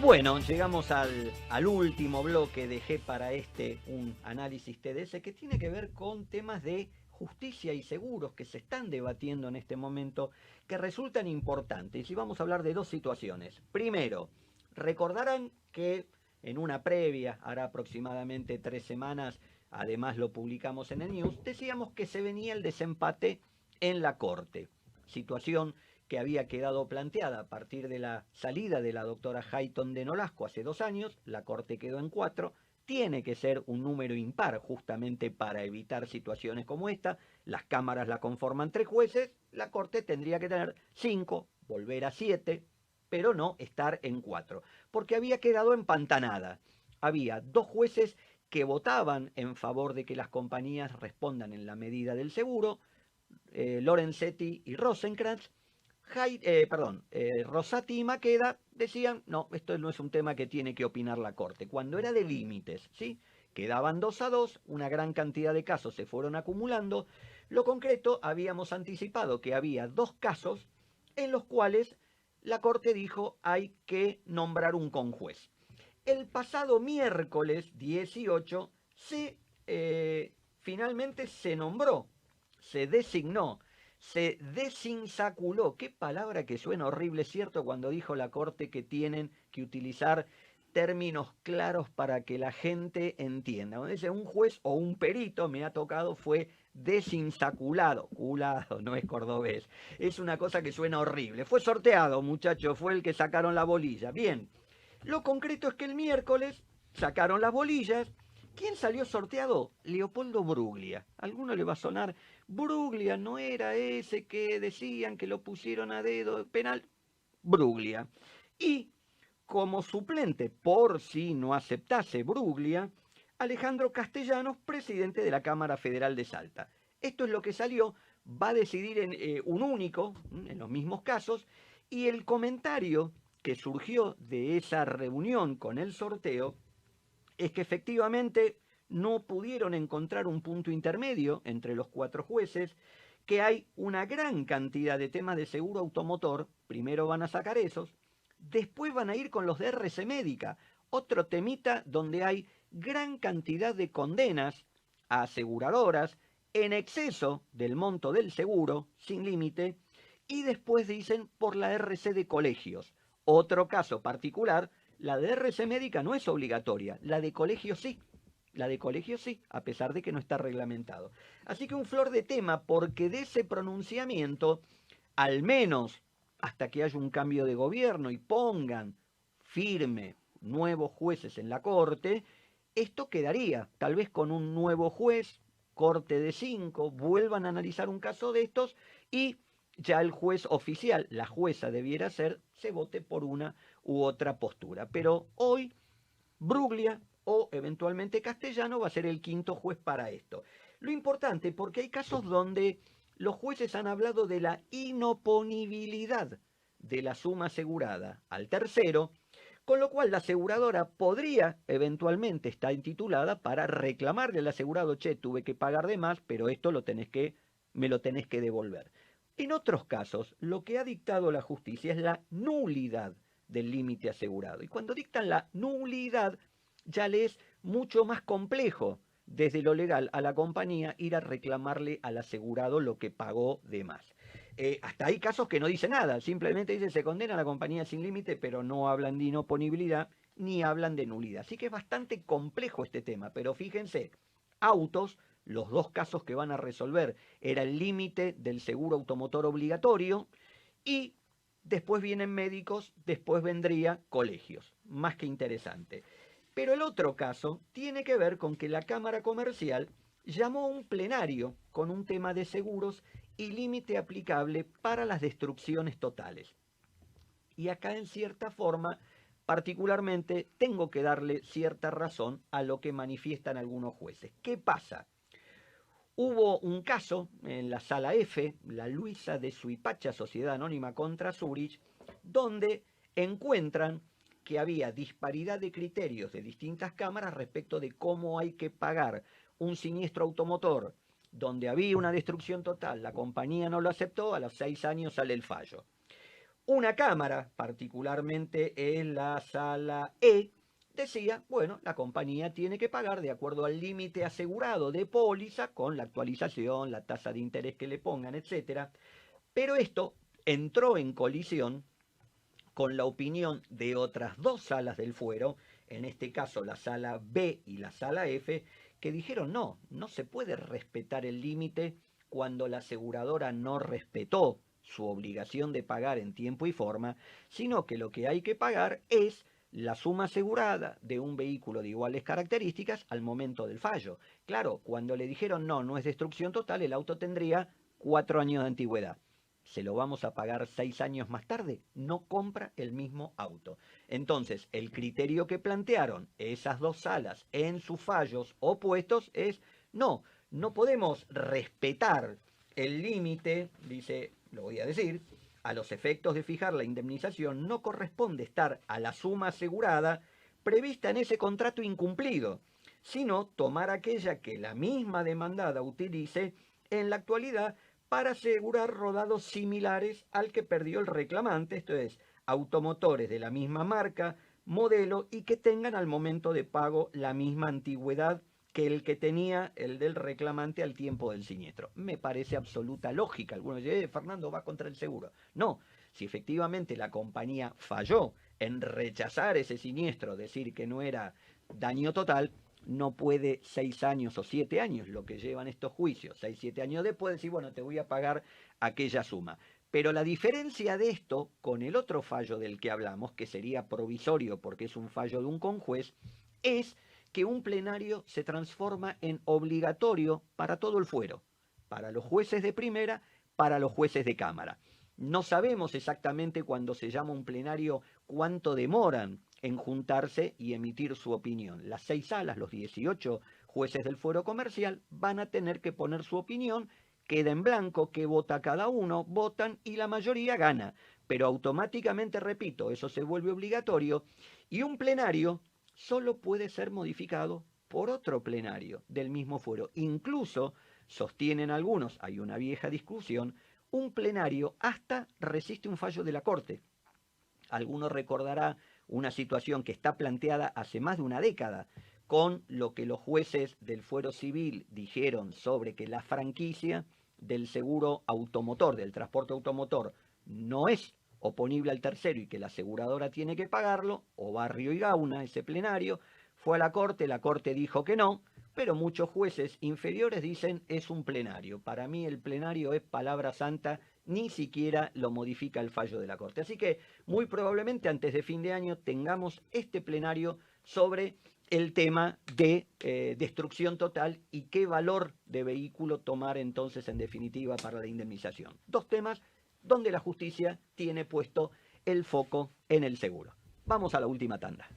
Bueno, llegamos al último bloque. Dejé para un análisis TDS que tiene que ver con temas de justicia y seguros que se están debatiendo en este momento, que resultan importantes. Y vamos a hablar de dos situaciones. Primero, recordarán que en una previa, hará aproximadamente 3 semanas, además lo publicamos en el News, decíamos que se venía el desempate en la Corte. Situación que había quedado planteada a partir de la salida de la doctora Hayton de Nolasco hace 2 años. La Corte quedó en 4. Tiene que ser un número impar justamente para evitar situaciones como esta. Las cámaras la conforman 3 jueces, la Corte tendría que tener 5, volver a 7, pero no estar en 4, porque había quedado empantanada. Había 2 jueces que votaban en favor de que las compañías respondan en la medida del seguro, Lorenzetti y Rosenkrantz. Rosati y Maqueda decían, no, esto no es un tema que tiene que opinar la Corte, cuando era de límites, ¿sí? Quedaban 2-2, una gran cantidad de casos se fueron acumulando. Lo concreto, habíamos anticipado que había 2 casos en los cuales la Corte dijo hay que nombrar un conjuez. El pasado miércoles 18 finalmente se nombró, se designó, se desinsaculó. Qué palabra que suena horrible, ¿cierto? Cuando dijo la Corte que tienen que utilizar términos claros para que la gente entienda. Cuando dice un juez o un perito, me ha tocado, fue desinsaculado. Culado, no es cordobés. Es una cosa que suena horrible. Fue sorteado, muchachos, fue el que sacaron la bolilla. Bien, lo concreto es que el miércoles sacaron las bolillas. ¿Quién salió sorteado? Leopoldo Bruglia. A alguno le va a sonar. Bruglia no era ese que decían que lo pusieron a dedo penal. Bruglia. Y como suplente, por si no aceptase Bruglia, Alejandro Castellanos, presidente de la Cámara Federal de Salta. Esto es lo que salió. Va a decidir en un único, en los mismos casos, y el comentario que surgió de esa reunión con el sorteo es que efectivamente no pudieron encontrar un punto intermedio entre los 4 jueces, que hay una gran cantidad de temas de seguro automotor. Primero van a sacar esos, después van a ir con los de RC Médica, otro temita donde hay gran cantidad de condenas a aseguradoras en exceso del monto del seguro, sin límite, y después dicen por la RC de colegios. Otro caso particular, la de RC médica no es obligatoria, la de colegio sí. La de colegio sí, a pesar de que no está reglamentado. Así que un flor de tema, porque de ese pronunciamiento, al menos hasta que haya un cambio de gobierno y pongan firme nuevos jueces en la Corte, esto quedaría, tal vez con un nuevo juez, corte de 5, vuelvan a analizar un caso de estos y ya el juez oficial, la jueza debiera ser, se vote por una u otra postura. Pero hoy Bruglia o eventualmente Castellano va a ser el quinto juez para esto. Lo importante, porque hay casos donde los jueces han hablado de la inoponibilidad de la suma asegurada al tercero, con lo cual la aseguradora podría eventualmente estar intitulada para reclamarle al asegurado, che, tuve que pagar de más, pero esto me lo tenés que devolver. En otros casos, lo que ha dictado la justicia es la nulidad del límite asegurado. Y cuando dictan la nulidad, ya le es mucho más complejo desde lo legal a la compañía ir a reclamarle al asegurado lo que pagó de más. Hasta hay casos que no dicen nada, simplemente dicen se condena a la compañía sin límite, pero no hablan de inoponibilidad ni hablan de nulidad. Así que es bastante complejo este tema, pero fíjense, autos, los 2 casos que van a resolver era el límite del seguro automotor obligatorio y después vienen médicos, después vendría colegios. Más que interesante. Pero el otro caso tiene que ver con que la Cámara Comercial llamó a un plenario con un tema de seguros y límite aplicable para las destrucciones totales. Y acá en cierta forma, particularmente, tengo que darle cierta razón a lo que manifiestan algunos jueces. ¿Qué pasa? Hubo un caso en la Sala F, la Luisa de Suipacha, Sociedad Anónima contra Zurich, donde encuentran que había disparidad de criterios de distintas cámaras respecto de cómo hay que pagar un siniestro automotor, donde había una destrucción total, la compañía no lo aceptó, a los 6 años sale el fallo. Una cámara, particularmente en la sala E, decía, bueno, la compañía tiene que pagar de acuerdo al límite asegurado de póliza con la actualización, la tasa de interés que le pongan, etcétera. Pero esto entró en colisión con la opinión de otras dos salas del fuero, en este caso la sala B y la sala F, que dijeron no, no se puede respetar el límite cuando la aseguradora no respetó su obligación de pagar en tiempo y forma, sino que lo que hay que pagar es la suma asegurada de un vehículo de iguales características al momento del fallo. Claro, cuando le dijeron no, no es destrucción total, el auto tendría 4 años de antigüedad. Se lo vamos a pagar 6 años más tarde, no compra el mismo auto. Entonces, el criterio que plantearon esas dos salas en sus fallos opuestos es, no, no podemos respetar el límite, dice, lo voy a decir, a los efectos de fijar la indemnización no corresponde estar a la suma asegurada prevista en ese contrato incumplido, sino tomar aquella que la misma demandada utilice en la actualidad para asegurar rodados similares al que perdió el reclamante, esto es, automotores de la misma marca, modelo y que tengan al momento de pago la misma antigüedad que el que tenía el del reclamante al tiempo del siniestro. Me parece absoluta lógica. Algunos dicen, Fernando va contra el seguro. No, si efectivamente la compañía falló en rechazar ese siniestro, decir que no era daño total, no puede 6 años o 7 años, lo que llevan estos juicios, 6, 7 años después, decir, bueno, te voy a pagar aquella suma. Pero la diferencia de esto con el otro fallo del que hablamos, que sería provisorio porque es un fallo de un conjuez, es que un plenario se transforma en obligatorio para todo el fuero, para los jueces de primera, para los jueces de cámara. No sabemos exactamente cuando se llama un plenario cuánto demoran en juntarse y emitir su opinión. Las 6 salas, los 18 jueces del fuero comercial van a tener que poner su opinión, queda en blanco, que vota cada uno, votan y la mayoría gana. Pero automáticamente, repito, eso se vuelve obligatorio y un plenario solo puede ser modificado por otro plenario del mismo fuero. Incluso, sostienen algunos, hay una vieja discusión, un plenario hasta resiste un fallo de la Corte. Alguno recordará una situación que está planteada hace más de una década con lo que los jueces del fuero civil dijeron sobre que la franquicia del seguro automotor, del transporte automotor, no es oponible al tercero y que la aseguradora tiene que pagarlo, o Barrio y Gauna, ese plenario, fue a la Corte dijo que no, pero muchos jueces inferiores dicen es un plenario. Para mí el plenario es palabra santa, ni siquiera lo modifica el fallo de la Corte. Así que muy probablemente antes de fin de año tengamos este plenario sobre el tema de destrucción total y qué valor de vehículo tomar entonces en definitiva para la indemnización. Dos temas donde la justicia tiene puesto el foco en el seguro. Vamos a la última tanda.